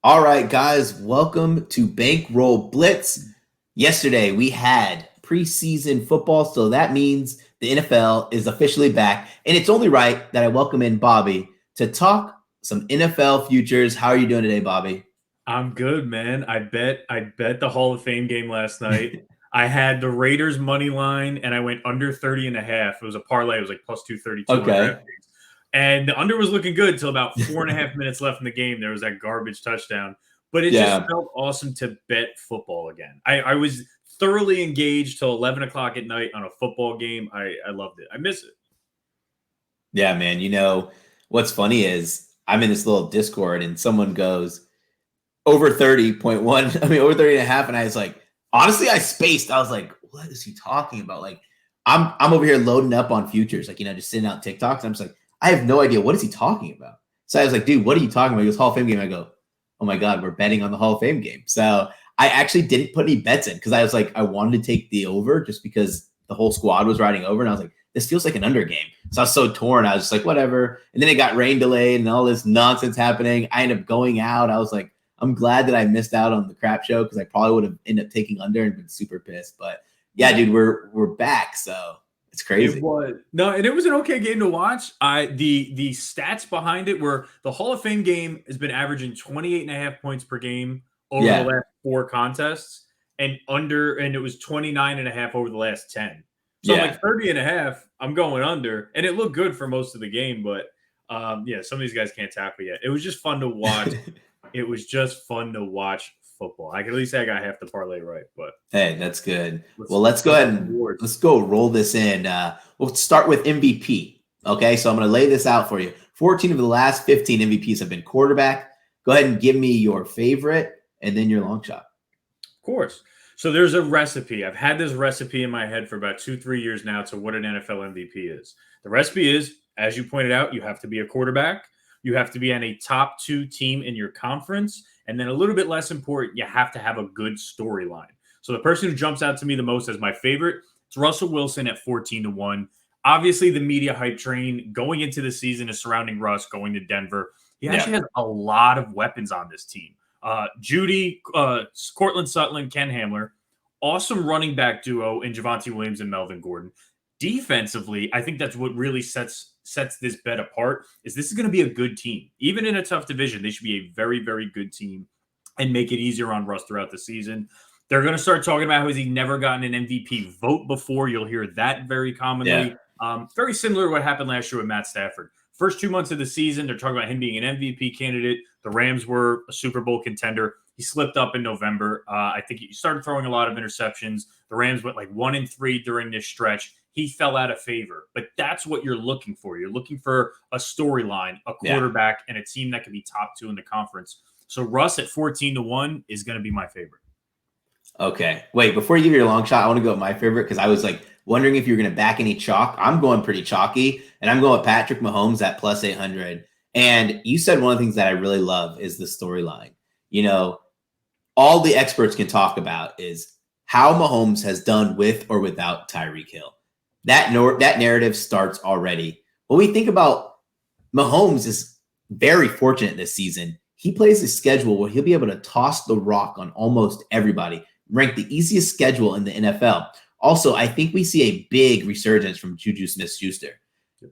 All right, guys, welcome to Bankroll Blitz. Yesterday, we had preseason football, so that means the NFL is officially back. And it's only right that I welcome in Bobby to talk some NFL futures. How are you doing today, Bobby? I'm good, man. I bet the Hall of Fame game last night. I had the Raiders money line and I went under 30 and a half. It was a parlay. It was like plus 232 on Okay. DraftKings. And the under was looking good till about 4.5 minutes left in the game. There was that garbage touchdown. But it just Yeah. felt awesome to bet football again. I was thoroughly engaged till 11 o'clock at night on a football game. I loved it. I miss it. Yeah, man. What's funny is I'm in this little Discord and someone goes over 30.1, over 30 and a half. And I was like, honestly, I spaced. I was like, what is he talking about? Like, I'm over here loading up on futures, like, just sending out TikToks. I'm just like, I have no idea. What is he talking about? So I was like, dude, what are you talking about? He goes, Hall of Fame game. I go, oh my God, we're betting on the Hall of Fame game. So I actually didn't put any bets in because I was like, I wanted to take the over just because the whole squad was riding over. And I was like, this feels like an under game. So I was so torn. I was just like, whatever. And then it got rain delayed and all this nonsense happening. I ended up going out. I was like, I'm glad that I missed out on the crap show because I probably would have ended up taking under and been super pissed. But yeah, dude, we're back. So it's crazy. It was no, and it was an okay game to watch. The stats behind it were the Hall of Fame game has been averaging 28 and a half points per game over the Yeah. last four contests, and it was 29 and a half over the last 10. So I'm Yeah. like 30 and a half, I'm going under, and it looked good for most of the game, but yeah, some of these guys can't tackle yet. It was just fun to watch. It was just fun to watch football. I can at least say I got half the parlay right, but Hey, that's good. Well, let's go ahead and let's go roll this in. We'll start with MVP. Okay, so I'm going to lay this out for you. 14 of the last 15 MVPs have been quarterback. Go ahead and give me your favorite and then your long shot. Of course. So there's a recipe. I've had this recipe in my head for about 2-3 years now to what an NFL MVP is. The recipe is, as you pointed out, you have to be a quarterback. You have to be on a top two team in your conference. And then a little bit less important, you have to have a good storyline. So the person who jumps out to me the most as my favorite, it's Russell Wilson at 14-1. Obviously, the media hype train going into the season is surrounding Russ going to Denver. He actually has a lot of weapons on this team. Judy, Cortland Sutton, Ken Hamler, awesome running back duo in Javonte Williams and Melvin Gordon. Defensively, I think that's what really sets this bet apart. Is this is going to be a good team, even in a tough division? They should be a very, very good team and make it easier on Russ throughout the season. They're going to start talking about how he's never gotten an MVP vote before. You'll hear that very commonly. Very similar to what happened last year with Matt Stafford. First 2 months of the season, they're talking about him being an MVP candidate. The Rams were a Super Bowl contender. He slipped up in November. I think he started throwing a lot of interceptions. The Rams went like 1-3 during this stretch. He fell out of favor, but that's what you're looking for. You're looking for a storyline, a quarterback, and a team that can be top two in the conference. So Russ at 14-1 is going to be my favorite. Okay. Wait, before you give your long shot, I want to go with my favorite because I was like wondering if you were going to back any chalk. I'm going pretty chalky, and I'm going with Patrick Mahomes at plus 800. And you said one of the things that I really love is the storyline. All the experts can talk about is how Mahomes has done with or without Tyreek Hill. That narrative starts already. When we think about Mahomes is very fortunate this season. He plays a schedule where he'll be able to toss the rock on almost everybody, ranked the easiest schedule in the NFL. Also, I think we see a big resurgence from Juju Smith-Schuster.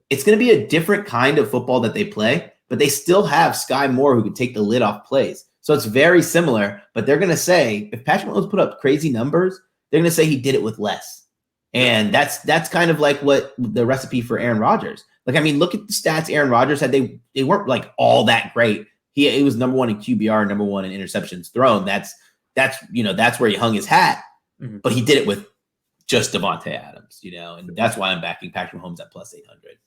It's going to be a different kind of football that they play, but they still have Sky Moore who can take the lid off plays. So it's very similar, but they're going to say, if Patrick Mahomes put up crazy numbers, they're going to say he did it with less. And that's kind of like what the recipe for Aaron Rodgers. Like, I mean, look at the stats Aaron Rodgers had. They weren't like all that great. He was number one in QBR, number one in interceptions thrown. That's where he hung his hat. Mm-hmm. But he did it with just Devontae Adams, and that's why I'm backing Patrick Mahomes at plus 800.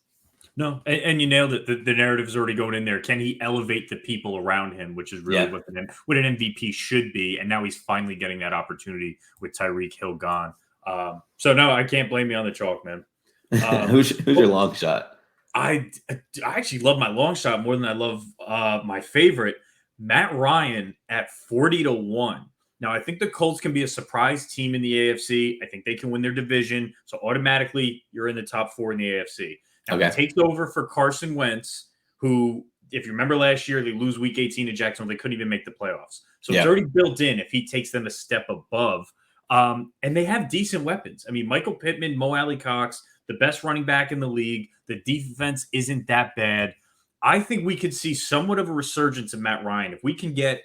No, and you nailed it. The narrative is already going in there. Can he elevate the people around him, which is really what an MVP should be? And now he's finally getting that opportunity with Tyreek Hill gone. So no, I can't blame you on the chalk, man. Who's your long shot? I actually love my long shot more than I love my favorite, Matt Ryan at 40-1. Now, I think the Colts can be a surprise team in the AFC. I think they can win their division. So automatically you're in the top four in the AFC. Now, he takes over for Carson Wentz, who if you remember last year, they lose week 18 to Jacksonville. They couldn't even make the playoffs. So Yeah. it's already built in if he takes them a step above. And they have decent weapons. I mean, Michael Pittman, Mo Alley Cox, the best running back in the league. The defense isn't that bad. I think we could see somewhat of a resurgence of Matt Ryan. If we can get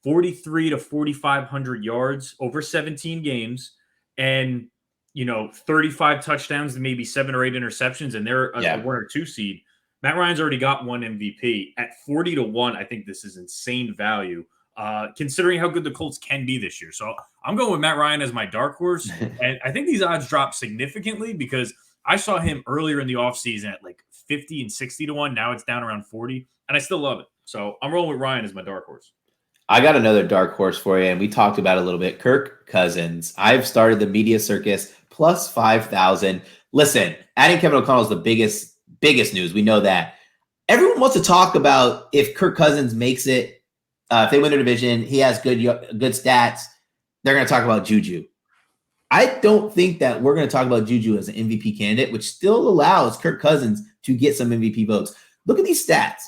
43 to 4,500 yards over 17 games and, 35 touchdowns and maybe 7 or 8 interceptions, and they're a 1 or 2 seed, Matt Ryan's already got one MVP. At 40 to 1, I think this is insane value, considering how good the Colts can be this year. So I'm going with Matt Ryan as my dark horse. And I think these odds drop significantly because I saw him earlier in the offseason at like 50 and 60 to 1. Now it's down around 40, and I still love it. So I'm rolling with Ryan as my dark horse. I got another dark horse for you, and we talked about it a little bit. Kirk Cousins. I've started the media circus plus 5,000. Listen, adding Kevin O'Connell is the biggest news. We know that. Everyone wants to talk about if Kirk Cousins makes it, if they win the division, he has good stats. They're going to talk about Juju. I don't think that we're going to talk about Juju as an MVP candidate, which still allows Kirk Cousins to get some MVP votes. Look at these stats.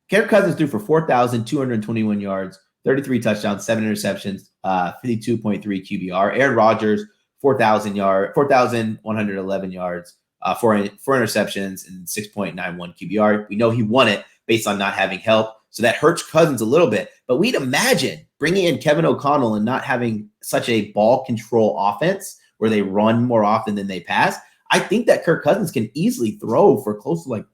Kirk Cousins threw for 4,221 yards, 33 touchdowns, 7 interceptions, 52.3 QBR. Aaron Rodgers, 4,111 yards, 4 interceptions, and 6.91 QBR. We know he won it based on not having help. So that hurts Cousins a little bit. But we'd imagine bringing in Kevin O'Connell and not having such a ball control offense where they run more often than they pass. I think that Kirk Cousins can easily throw for close to like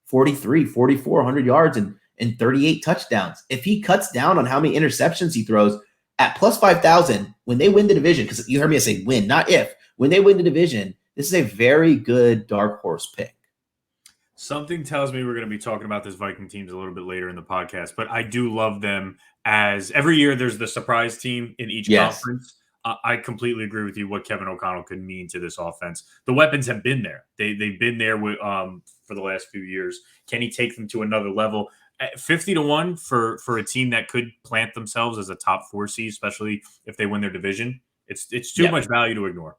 4,400 yards and 38 touchdowns. If he cuts down on how many interceptions he throws at plus 5,000, when they win the division, because you heard me say win, not if, when they win the division, this is a very good dark horse pick. Something tells me we're going to be talking about this Viking teams a little bit later in the podcast, but I do love them as every year there's the surprise team in each conference. I completely agree with you what Kevin O'Connell could mean to this offense. The weapons have been there. They've been there with, for the last few years. Can he take them to another level? At 50 to 1 for a team that could plant themselves as a top 4 seed, especially if they win their division. It's too much value to ignore.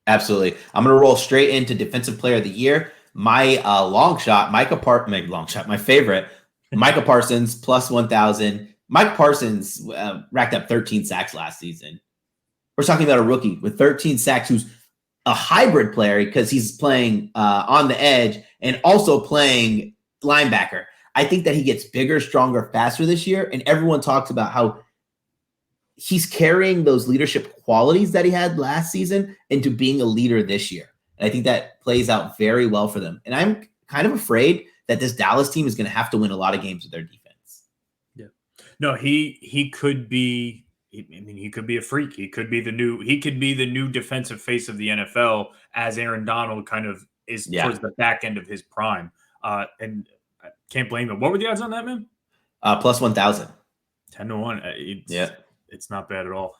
Absolutely. I'm going to roll straight into Defensive Player of the Year. My my favorite, Micah Parsons, plus 1,000. Mike Parsons racked up 13 sacks last season. We're talking about a rookie with 13 sacks who's a hybrid player because he's playing on the edge and also playing linebacker. I think that he gets bigger, stronger, faster this year, and everyone talks about how he's carrying those leadership qualities that he had last season into being a leader this year. And I think that plays out very well for them. And I'm kind of afraid that this Dallas team is going to have to win a lot of games with their defense. Yeah. No, he could be. I mean, he could be a freak. He could be the new defensive face of the NFL as Aaron Donald kind of is towards the back end of his prime. And I can't blame him. What were the odds on that, man? Plus 1,000. 10 to 1. It's not bad at all.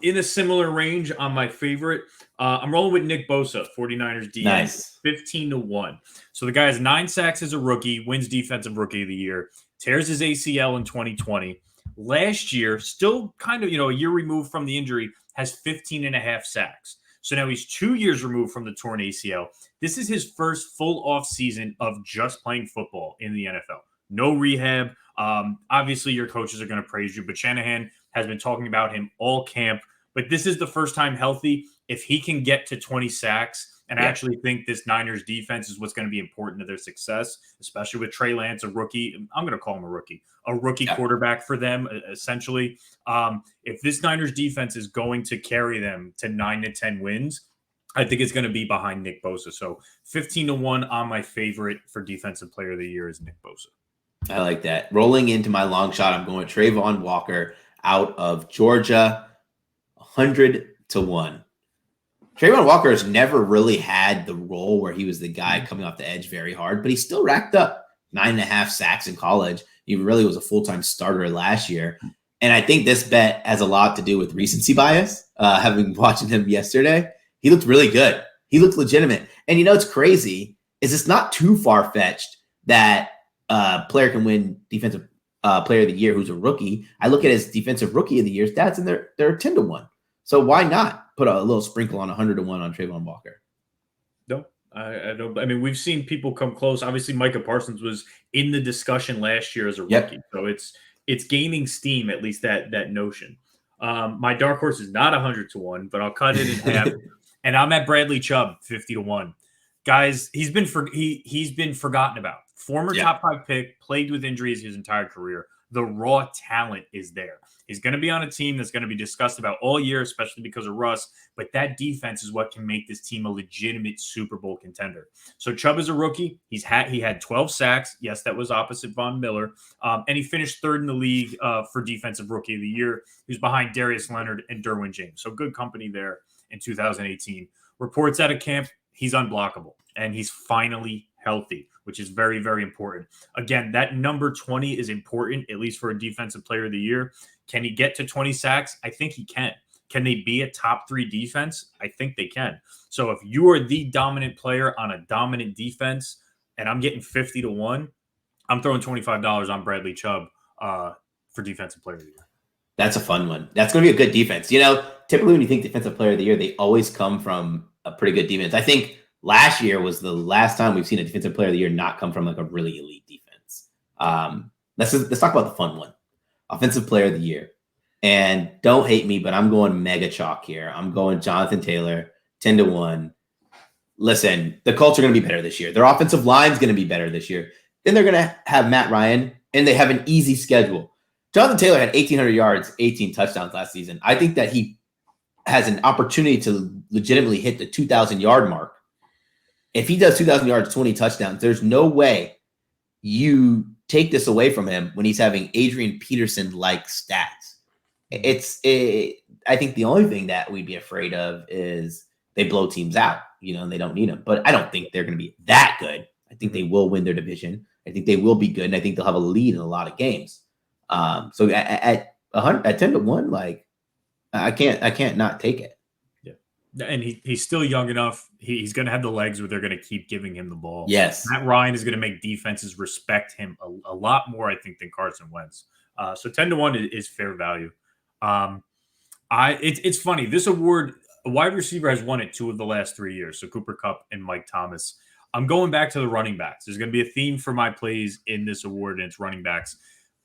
In a similar range on my favorite, I'm rolling with Nick Bosa, 49ers DN, nice. 15 to 1. So the guy has 9 sacks as a rookie, wins Defensive Rookie of the Year, tears his ACL in 2020. Last year, still kind of, a year removed from the injury, has 15 and a half sacks. So now he's 2 years removed from the torn ACL. This is his first full off season of just playing football in the NFL. No rehab. Obviously, your coaches are going to praise you, but Shanahan has been talking about him all camp. But this is the first time healthy. If he can get to 20 sacks, and I actually think this Niners defense is what's going to be important to their success, especially with Trey Lance, a rookie. I'm going to call him a rookie quarterback for them, essentially. If this Niners defense is going to carry them to 9 to 10 wins, I think it's going to be behind Nick Bosa. So 15 to 1 on my favorite for Defensive Player of the Year is Nick Bosa. I like that. Rolling into my long shot, I'm going Trayvon Walker out of Georgia, 100 to 1. Trayvon Walker has never really had the role where he was the guy coming off the edge very hard, but he still racked up 9.5 sacks in college. He really was a full-time starter last year. And I think this bet has a lot to do with recency bias. Having watching him yesterday, he looked really good. He looked legitimate. And it's crazy is it's not too far-fetched that player can win Defensive Player of the Year who's a rookie. I look at his Defensive Rookie of the Year stats, and they're 10 to 1. So why not put a little sprinkle on 100 to 1 on Trayvon Walker? No, I don't. I mean, we've seen people come close. Obviously, Micah Parsons was in the discussion last year as a Yep. rookie, so it's gaining steam. At least that notion. My dark horse is not 100-1, but I'll cut it in half, and I'm at Bradley Chubb 50-1. Guys, he's been forgotten about. Former top 5 pick, plagued with injuries his entire career. The raw talent is there. He's going to be on a team that's going to be discussed about all year, especially because of Russ. But that defense is what can make this team a legitimate Super Bowl contender. So Chubb is a rookie. He had 12 sacks. Yes, that was opposite Von Miller. And he finished 3rd in the league for Defensive Rookie of the Year. He was behind Darius Leonard and Derwin James. So good company there in 2018. Reports out of camp, he's unblockable. And he's finally healthy, which is very, very important. Again, that number 20 is important, at least for a Defensive Player of the Year. Can he get to 20 sacks? I think he can. Can they be a top 3 defense? I think they can. So if you are the dominant player on a dominant defense, and I'm getting 50-1, I'm throwing $25 on Bradley Chubb for Defensive Player of the Year. That's a fun one. That's going to be a good defense. Typically when you think Defensive Player of the Year, they always come from a pretty good defense. I think last year was the last time we've seen a Defensive Player of the Year not come from like a really elite defense. Let's talk about the fun one. Offensive Player of the Year. And don't hate me, but I'm going mega chalk here. I'm going Jonathan Taylor, 10-1. Listen, the Colts are going to be better this year. Their offensive line is going to be better this year. Then they're going to have Matt Ryan, and they have an easy schedule. Jonathan Taylor had 1,800 yards, 18 touchdowns last season. I think that he has an opportunity to legitimately hit the 2,000-yard mark. If he does 2,000 yards, 20 touchdowns, there's no way you take this away from him when he's having Adrian Peterson-like stats. I think the only thing that we'd be afraid of is they blow teams out, and they don't need them. But I don't think they're going to be that good. I think they will win their division. I think they will be good, and I think they'll have a lead in a lot of games. So at 10-1, like I can't not take it. Yeah, and he's still young enough. He's going to have the legs where they're going to keep giving him the ball. Yes, Matt Ryan is going to make defenses respect him a lot more, I think, than Carson Wentz. So 10-1 is fair value. It's funny. This award, a wide receiver has won it 2 of the last 3 years. So Cooper Kupp and Mike Thomas. I'm going back to the running backs. There's going to be a theme for my plays in this award, and it's running backs.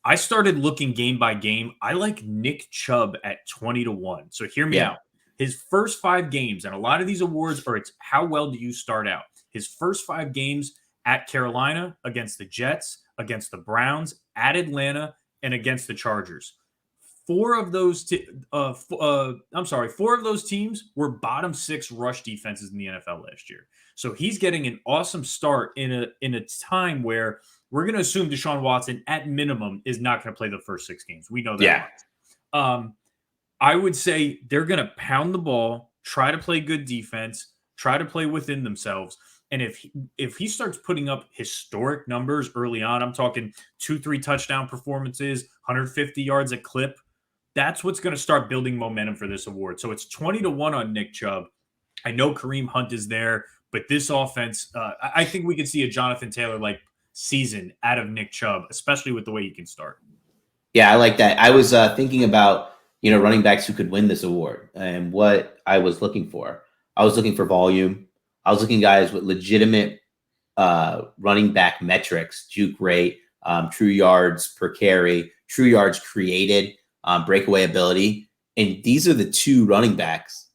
I started looking game by game. I like Nick Chubb at 20-1. So hear me out. His first 5 games, and a lot of these awards are it's how well do you start out. His first 5 games at Carolina, against the Jets, against the Browns, at Atlanta, and against the Chargers. 4 of those teams were bottom 6 rush defenses in the NFL last year. So he's getting an awesome start in a time where we're going to assume Deshaun Watson at minimum is not going to play the first 6 games. We know that. Yeah. I would say they're going to pound the ball, try to play good defense, try to play within themselves. And if he starts putting up historic numbers early on, I'm talking 2-3 touchdown performances, 150 yards a clip, that's what's going to start building momentum for this award. So it's 20-1 on Nick Chubb. I know Kareem Hunt is there, but this offense, I think we could see a Jonathan Taylor-like season out of Nick Chubb, especially with the way he can start. Yeah, I like that. I was thinking about running backs who could win this award and what I was looking for. I was looking for volume. I was looking guys with legitimate running back metrics, juke rate, true yards per carry, true yards created, breakaway ability. And these are the 2 running backs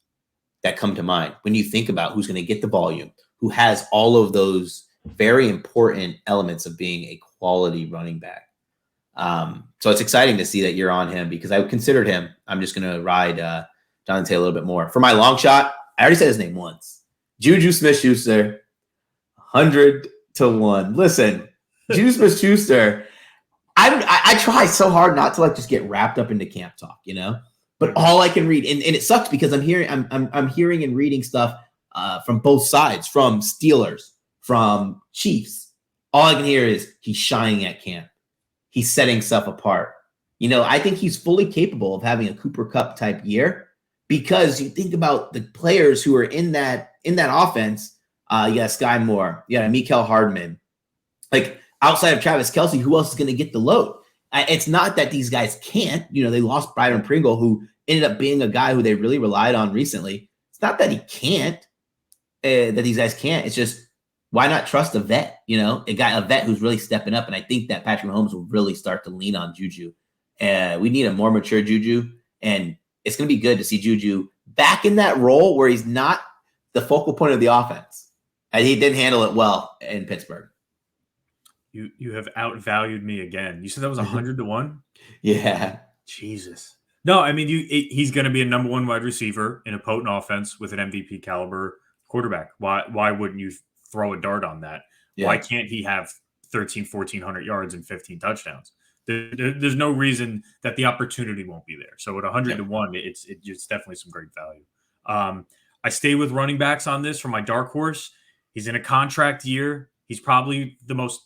that come to mind when you think about who's going to get the volume, who has all of those very important elements of being a quality running back. So it's exciting to see that you're on him because I considered him. I'm just going to ride Jonathan Taylor a little bit more. For my long shot, I already said his name once. Juju Smith-Schuster, 100-1. Listen, Juju Smith-Schuster, I try so hard not to just get wrapped up into camp talk, but all I can read, and it sucks because I'm hearing and reading stuff from both sides, from Steelers, from Chiefs. All I can hear is he's shining at camp. He's setting stuff apart. I think he's fully capable of having a Cooper Kupp type year because you think about the players who are in that offense. You got Sky Moore, you got Mecole Hardman. Like outside of Travis Kelce, who else is going to get the load? It's not that these guys can't. They lost Byron Pringle, who ended up being a guy who they really relied on recently. It's not that he can't, that these guys can't. It's just why not trust a vet? A vet who's really stepping up. And I think that Patrick Mahomes will really start to lean on Juju. We need a more mature Juju, and it's going to be good to see Juju back in that role where he's not the focal point of the offense. And he didn't handle it well in Pittsburgh. You have outvalued me again. You said that was 100-1? Yeah. Jesus. No, I mean, he's going to be a number one wide receiver in a potent offense with an MVP caliber quarterback. Why wouldn't you throw a dart on that? Yeah. Why can't he have 1,400 yards and 15 touchdowns? There's no reason that the opportunity won't be there. So at 100-1, it's definitely some great value. I stay with running backs on this for my dark horse. He's in a contract year. He's probably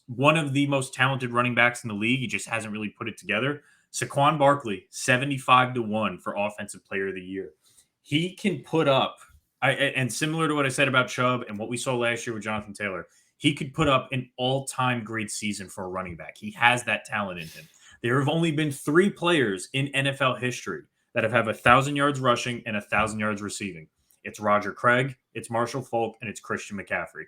one of the most talented running backs in the league. He just hasn't really put it together. Saquon Barkley, 75-1 for Offensive Player of the Year. He can put up, and similar to what I said about Chubb and what we saw last year with Jonathan Taylor, he could put up an all-time great season for a running back. He has that talent in him. There have only been 3 players in NFL history that have 1,000 yards rushing and 1,000 yards receiving. It's Roger Craig, it's Marshall Faulk, and it's Christian McCaffrey.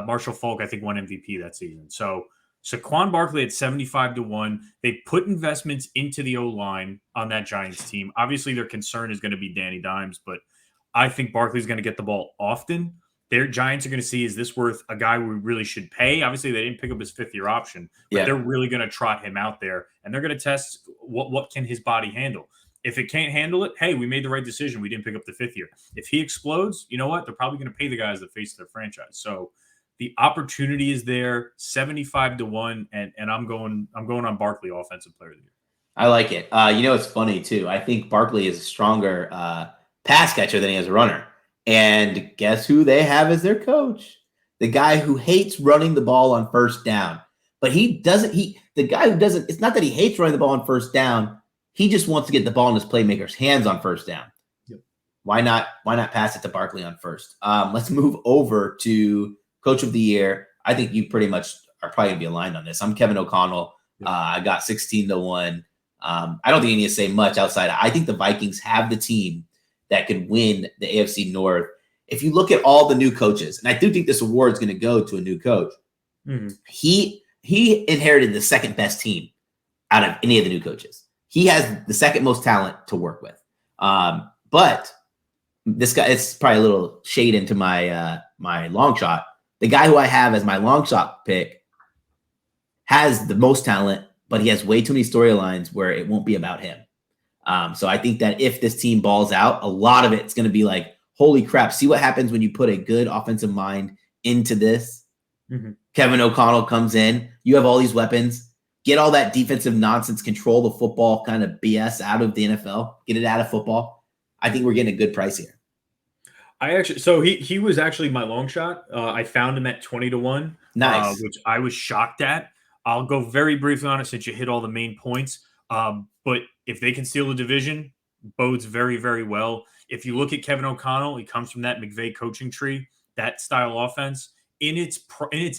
Marshall Faulk, I think, won MVP that season. So Saquon Barkley at 75-1. They put investments into the O-line on that Giants team. Obviously, their concern is going to be Danny Dimes, but I think Barkley's going to get the ball often. Their Giants are going to see, is this worth a guy we really should pay? Obviously, they didn't pick up his 5th-year option, but they're really going to trot him out there, and they're going to test what can his body handle. If it can't handle it, hey, we made the right decision. We didn't pick up the 5th year. If he explodes, you know what? They're probably going to pay the guys that face their franchise. So the opportunity is there, 75-1, and I'm going on Barkley, Offensive Player of the Year. I like it. It's funny too. I think Barkley is a stronger pass catcher than he is a runner. And guess who they have as their coach? The guy who hates running the ball on first down. But the guy who doesn't, it's not that he hates running the ball on first down. He just wants to get the ball in his playmaker's hands on first down. Yep. Why not pass it to Barkley on first? Let's move over to Coach of the Year. I think you pretty much are probably going to be aligned on this. I'm Kevin O'Connell. Yep. I got 16-1. I don't think you need to say much outside. I think the Vikings have the team that could win the AFC North. If you look at all the new coaches, and I do think this award is going to go to a new coach, he inherited the second best team out of any of the new coaches. He has the second most talent to work with. But this guy, it's probably a little shade into my my long shot. The guy who I have as my long shot pick has the most talent, but he has way too many storylines where it won't be about him. So I think that if this team balls out, a lot of it's going to be like, holy crap, see what happens when you put a good offensive mind into this. Kevin O'Connell comes in. You have all these weapons. Get all that defensive nonsense, control the football kind of BS out of the NFL. Get it out of football. I think we're getting a good price here. He was actually my long shot. I found him at 20-1. Nice. Which I was shocked at. I'll go very briefly on it since you hit all the main points. But if they can steal the division, bodes very, very well. If you look at Kevin O'Connell, he comes from that McVay coaching tree, that style offense. In its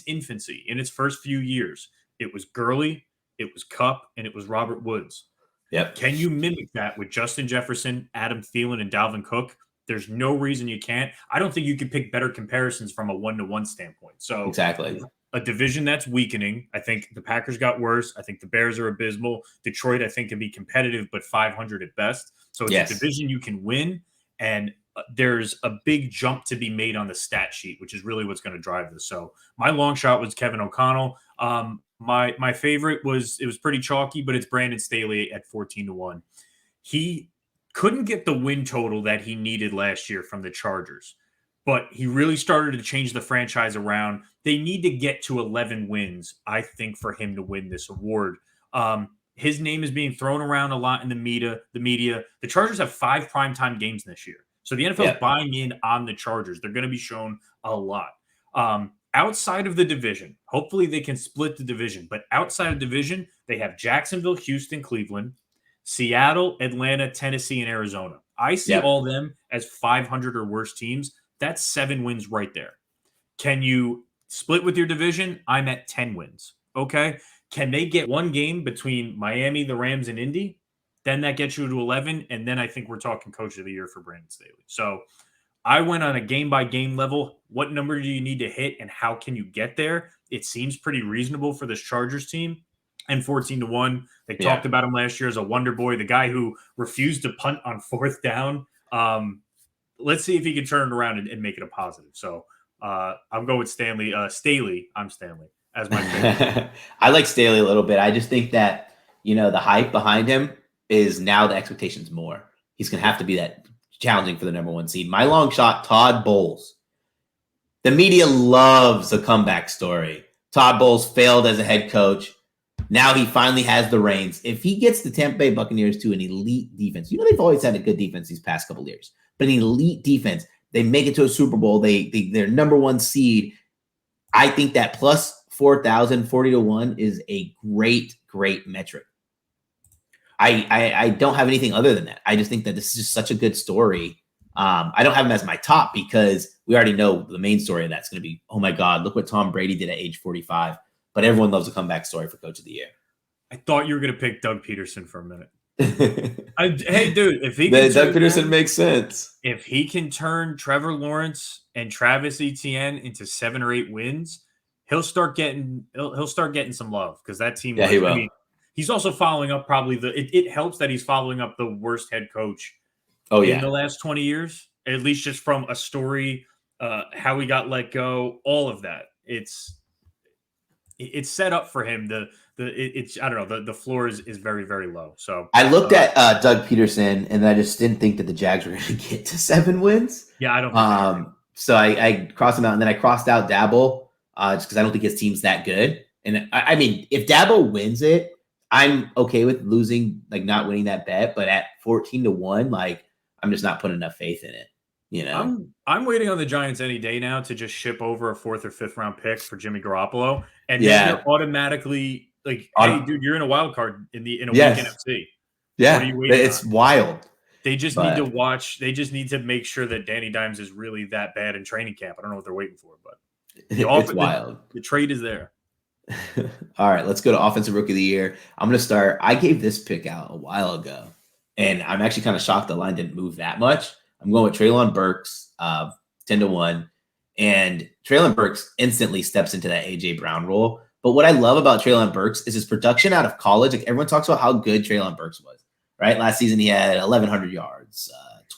infancy, in its first few years, it was Gurley, it was Kupp, and it was Robert Woods. Yep. Can you mimic that with Justin Jefferson, Adam Thielen, and Dalvin Cook? There's no reason you can't. I don't think you could pick better comparisons from a 1-to-1 standpoint. So exactly. A division that's weakening. I think the Packers got worse. I think the Bears are abysmal. Detroit, I think, can be competitive, but 500 at best. So it's a division you can win, and there's a big jump to be made on the stat sheet, which is really what's going to drive this. So my long shot was Kevin O'Connell. My favorite was pretty chalky, but it's Brandon Staley at 14-1. He couldn't get the win total that he needed last year from the Chargers, but he really started to change the franchise around. They need to get to 11 wins, I think, for him to win this award. His name is being thrown around a lot in the media. The Chargers have 5 primetime games this year. So the NFL is buying in on the Chargers. They're going to be shown a lot. Outside of the division, hopefully they can split the division. But outside of division, they have Jacksonville, Houston, Cleveland, Seattle, Atlanta, Tennessee, and Arizona. I see all them as 500 or worse teams. That's 7 wins right there. Can you split with your division? I'm at 10 wins. Okay. Can they get one game between Miami, the Rams, and Indy? Then that gets you to 11. And then I think we're talking Coach of the Year for Brandon Staley. So I went on a game-by-game level. What number do you need to hit, and how can you get there? It seems pretty reasonable for this Chargers team. And 14-1, they talked about him last year as a wonder boy, the guy who refused to punt on fourth down. Let's see if he can turn it around and make it a positive. So I'm going with Stanley. Staley. I'm Stanley as my favorite. I like Staley a little bit. I just think that, the hype behind him is now the expectations more. He's going to have to be that challenging for the number 1 seed. My long shot, Todd Bowles. The media loves a comeback story. Todd Bowles failed as a head coach. Now he finally has the reins. If he gets the Tampa Bay Buccaneers to an elite defense, they've always had a good defense these past couple of years, but an elite defense, they make it to a Super Bowl. They're number 1 seed. I think that plus 4,000, 40-1 is a great metric. I don't have anything other than that. I just think that this is just such a good story. I don't have him as my top because we already know the main story of that's going to be, oh my God, look what Tom Brady did at age 45. But everyone loves a comeback story for Coach of the Year. I thought you were going to pick Doug Peterson for a minute. Hey, dude, if he can Doug Peterson makes sense. If he can turn Trevor Lawrence and Travis Etienne into 7 or 8 wins, he'll start getting some love because that team. Yeah, he will. I mean, he's also following up probably it helps that he's following up the worst head coach in the last 20 years, at least just from a story, how he got let go, all of that. It's set up for him. I don't know. The floor is very, very low. So I looked at Doug Peterson and I just didn't think that the Jags were going to get to 7 wins. Yeah, I don't. So I crossed him out and then I crossed out Dabble just because I don't think his team's that good. And I mean, if Dabble wins it, I'm okay with losing, like not winning that bet. But at 14-1, I'm just not putting enough faith in it. I'm waiting on the Giants any day now to just ship over a 4th or 5th round pick for Jimmy Garoppolo, and then they're automatically hey, dude, you're in a wild card in a week NFC. Yeah, it's wild. They just need to watch. They just need to make sure that Danny Dimes is really that bad in training camp. I don't know what they're waiting for, but it's wild. The trade is there. All right, let's go to Offensive Rookie of the Year. I'm going to start. I gave this pick out a while ago, and I'm actually kind of shocked the line didn't move that much. I'm going with Treylon Burks, 10-1. And Treylon Burks instantly steps into that A.J. Brown role. But what I love about Treylon Burks is his production out of college. Like everyone talks about how good Treylon Burks was, right? Last season he had 1,100 yards,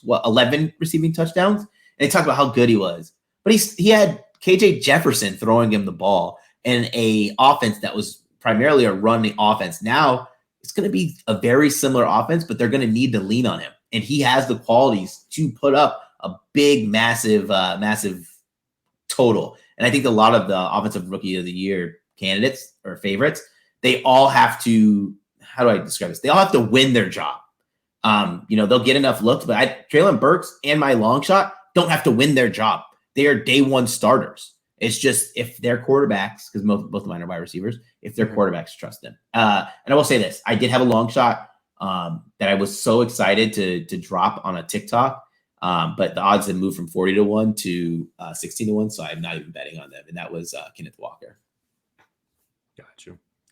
11 receiving touchdowns. And they talk about how good he was. But he had KJ Jefferson throwing him the ball and a offense that was primarily a running offense. Now it's going to be a very similar offense, but they're going to need to lean on him. And he has the qualities to put up a big, massive total. And I think a lot of the Offensive Rookie of the Year candidates or favorites, they all have to, how do I describe this? They all have to win their job. They'll get enough looks, but Treylon Burks and my long shot don't have to win their job. They are day 1 starters. It's just if their quarterbacks, because both of mine are wide receivers, if their quarterbacks trust them. And I will say this, I did have a long shot that I was so excited to drop on a TikTok, but the odds had moved from 40-1 to 16-1, so I'm not even betting on them. And that was Kenneth Walker.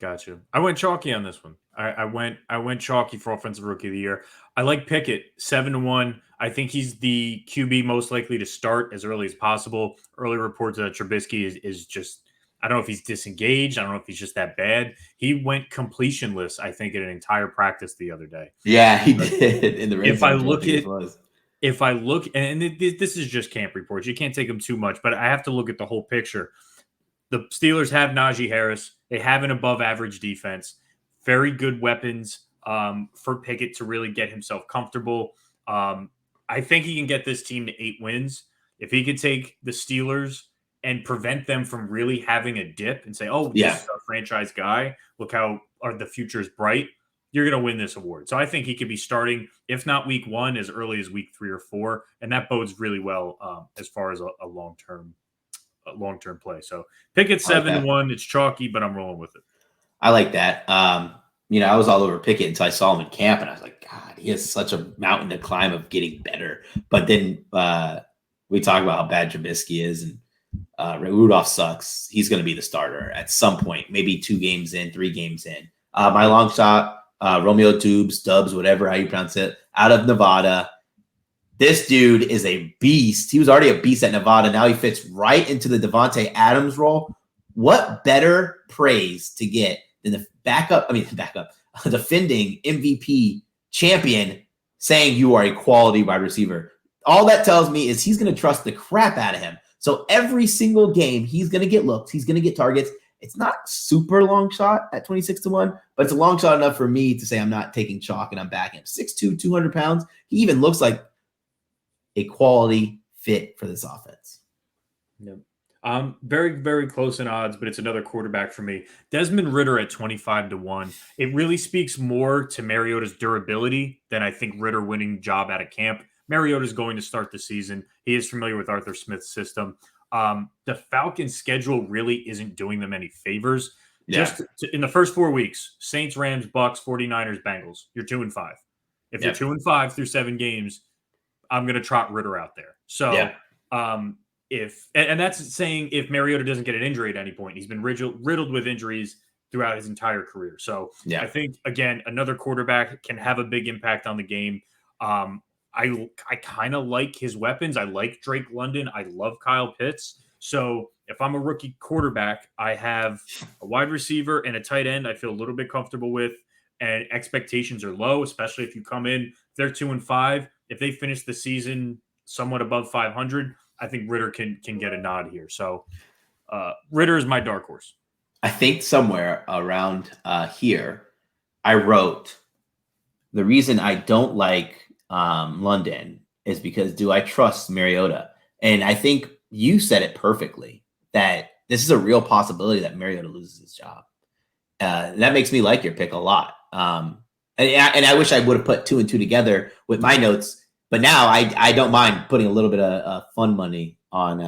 Got you. I went chalky on this one. I went chalky for Offensive Rookie of the Year. I like Pickett, 7-1. I think he's the QB most likely to start as early as possible. Early reports that Trubisky is just, I don't know if he's disengaged. I don't know if he's just that bad. He went completionless, I think, in an entire practice the other day. Yeah, he did. In the if I look, and this is just camp reports. You can't take them too much, but I have to look at the whole picture. The Steelers have Najee Harris. They have an above-average defense. Very good weapons for Pickett to really get himself comfortable. I think he can get this team to 8 wins. If he could take the Steelers and prevent them from really having a dip and say, this is our franchise guy, look how the future is bright, you're going to win this award. So I think he could be starting, if not week 1, as early as week 3 or 4. And that bodes really well as far as a long-term play. So Pickett 7-1. It's chalky, but I'm rolling with it. I like that. I was all over Pickett until I saw him in camp, and I was like, God, he has such a mountain to climb of getting better. But then we talk about how bad Trubisky is, and Rudolph sucks. He's going to be the starter at some point, maybe 2 games in, 3 games in. My long shot, Romeo Dubs, whatever, how you pronounce it, out of Nevada. This dude is a beast. He was already a beast at Nevada. Now he fits right into the Devontae Adams role. What better praise to get than the defending MVP champion saying you are a quality wide receiver? All that tells me is he's going to trust the crap out of him. So every single game, he's going to get looks. He's going to get targets. It's not super long shot at 26-1, but it's a long shot enough for me to say I'm not taking chalk and I'm backing him. 6'2", 200 pounds. He even looks like a quality fit for this offense. Yep. Very, very close in odds, but it's another quarterback for me. Desmond Ridder at 25-1. It really speaks more to Mariota's durability than I think Ridder winning job out of camp. Mariota's going to start the season. He is familiar with Arthur Smith's system. The Falcons' schedule really isn't doing them any favors. Yeah. In the first 4 weeks, Saints, Rams, Bucks, 49ers, Bengals. You're 2-5. If you're 2-5 through 7 games, I'm going to trot Ridder out there. So, and that's saying if Mariota doesn't get an injury at any point. He's been riddled with injuries throughout his entire career. So I think, again, another quarterback can have a big impact on the game. I kind of like his weapons. I like Drake London. I love Kyle Pitts. So if I'm a rookie quarterback, I have a wide receiver and a tight end I feel a little bit comfortable with, and expectations are low, especially if you come in, they're 2-5. If they finish the season somewhat above 500, I think Ridder can get a nod here. So Ridder is my dark horse. I think somewhere around here, I wrote the reason I don't like London is because do I trust Mariota? And I think you said it perfectly that this is a real possibility that Mariota loses his job. That makes me like your pick a lot. And I wish I would have put 2 and 2 together with my notes. But now I don't mind putting a little bit of fun money on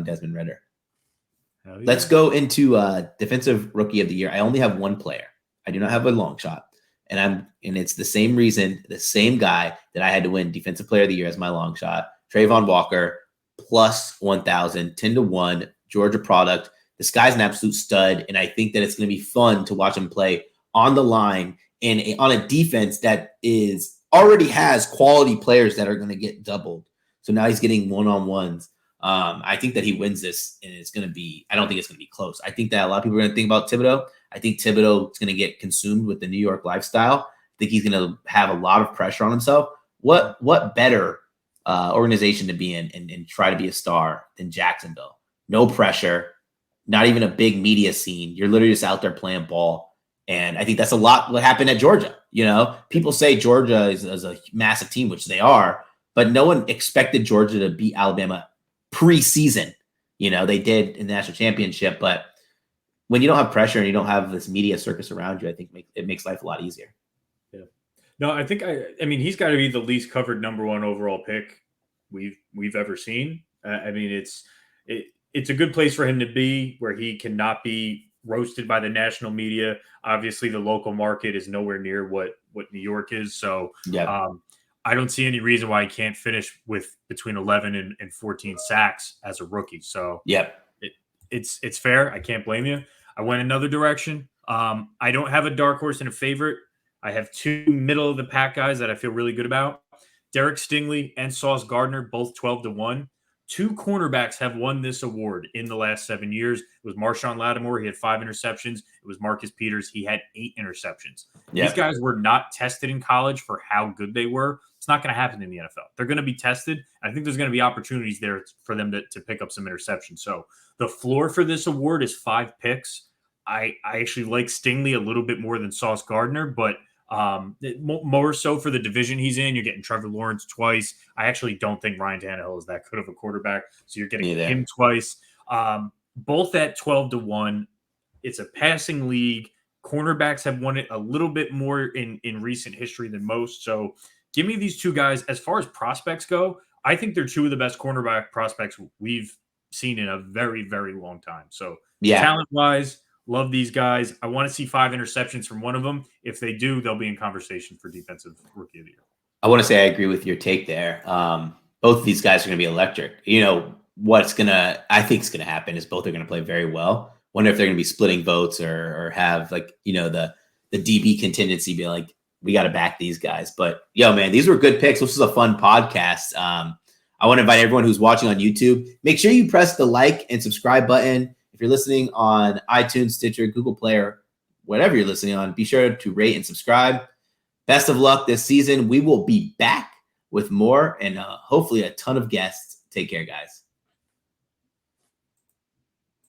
Desmond Ridder. Yeah. Let's go into defensive rookie of the year. I only have one player. I do not have a long shot, and it's the same reason, the same guy that I had to win defensive player of the year as my long shot. Trayvon Walker plus 1,000, 10-1, Georgia product. This guy's an absolute stud, and I think that it's going to be fun to watch him play on the line and on a defense that already has quality players that are going to get doubled. So now he's getting one-on-ones. I think that he wins this, and I don't think it's going to be close. I think that a lot of people are going to think about Thibodeau. I think Thibodeau is going to get consumed with the New York lifestyle. I think he's going to have a lot of pressure on himself. What better organization to be in and try to be a star than Jacksonville? No pressure, not even a big media scene. You're literally just out there playing ball. And I think that's a lot what happened at Georgia. People say Georgia is a massive team, which they are, but no one expected Georgia to beat Alabama preseason. They did in the national championship, but when you don't have pressure and you don't have this media circus around you, I think it makes life a lot easier. Yeah. No, I think he's got to be the least covered number 1 overall pick we've ever seen. It's a good place for him to be where he cannot be roasted by the national media. Obviously, the local market is nowhere near what New York is. So I don't see any reason why he can't finish with between 11 and 14 sacks as a rookie. So it's fair. I can't blame you. I went another direction. I don't have a dark horse and a favorite. I have 2 middle of the pack guys that I feel really good about. Derek Stingley and Sauce Gardner, both 12-1. 2 cornerbacks have won this award in the last 7 years. It was Marshawn Lattimore. He had 5 interceptions. It was Marcus Peters. He had 8 interceptions. Yep. These guys were not tested in college for how good they were. It's not going to happen in the NFL. They're going to be tested. I think there's going to be opportunities there for them to pick up some interceptions. So the floor for this award is 5 picks. I actually like Stingley a little bit more than Sauce Gardner, but more so for the division he's in. You're getting Trevor Lawrence twice. I actually don't think Ryan Tannehill is that good of a quarterback, so you're getting him twice. Both at 12-1. It's a passing league. Cornerbacks have won it a little bit more in recent history than most. So give me these 2 guys. As far as prospects go, I think they're 2 of the best cornerback prospects we've seen in a very, very long time. So talent-wise, love these guys. I want to see 5 interceptions from one of them. If they do, they'll be in conversation for defensive rookie of the year. I want to say I agree with your take there. Both of these guys are going to be electric. I think is going to happen is both are going to play very well. Wonder if they're going to be splitting votes or have the DB contingency be like we got to back these guys. But yo, man, these were good picks. This was a fun podcast. I want to invite everyone who's watching on YouTube. Make sure you press the like and subscribe button. If you're listening on iTunes, Stitcher, Google Play, or whatever you're listening on, be sure to rate and subscribe. Best of luck this season. We will be back with more and hopefully a ton of guests. Take care, guys.